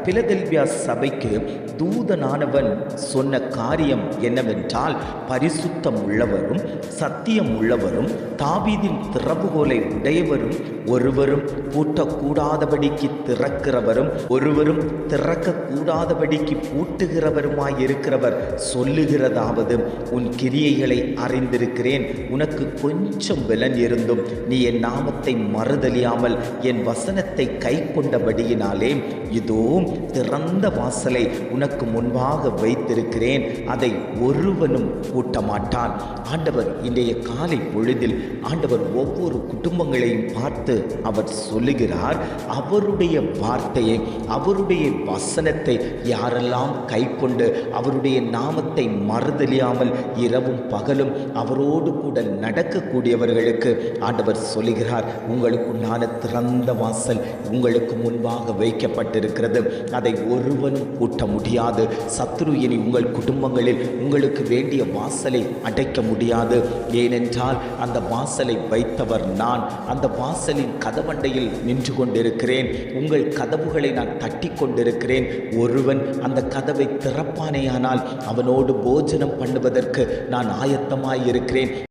Philadelphia சபைக்கு தூதனானவன் சொன்ன காரியம் என்னவென்றால், பரிசுத்தம் உள்ளவரும் சத்தியம் உள்ளவரும் தாவீதின் திறவுகோலை உடையவரும் ஒருவரும் பூட்டக்கூடாதபடிக்கு திறக்கிறவரும் ஒருவரும் திறக்கக்கூடாதபடிக்கு பூட்டுகிறவருமாயிருக்கிறவர் சொல்லுகிறதாவது, உன் கிரியைகளை அறிந்திருக்கிறேன். உனக்கு கொஞ்சம் பலன் இருந்தும் நீ என் நாமத்தை மறுதலியாமல் என் வசனத்தை கை கொண்டபடியினாலே இதோ திறந்த வாசலை உனக்கு முன்பாக வைத்திருக்கிறேன், அதை ஒருவனும் பூட்ட மாட்டான். ஆண்டவர் இன்றைய காலை பொழுதில் ஆண்டவர் ஒவ்வொரு குடும்பங்களையும் பார்த்து அவர் சொல்லுகிறார், அவருடைய வார்த்தையை அவருடைய வசனத்தை யாரெல்லாம் கை கொண்டு அவருடைய நாமத்தை மறுதலியாமல் இரவும் பகலும் அவரோடு கூட நடக்கக்கூடியவர்களுக்கு ஆண்டவர் சொல்லுகிறார், உங்களுக்குண்டான திறந்த வாசல் உங்களுக்கு முன்பாக வைக்கப்பட்டிருக்கிறது, அதை ஒருவனும் பூட்ட முடியாது. சத்துரு இனி உங்கள் குடும்பங்களில் உங்களுக்கு வேண்டிய வாசலை அடைக்க முடியாது. ஏனென்றால் அந்த வாசலை வைத்தவர் நான். அந்த வாசலின் கதவண்டையில் நின்று கொண்டிருக்கிறேன். உங்கள் கதவுகளை நான் தட்டி கொண்டிருக்கிறேன். ஒருவன் அந்த கதவை திறப்பானேயானால் அவனோடு போஜனம் பண்ணுவதற்கு நான் ஆயத்தமாயிருக்கிறேன்.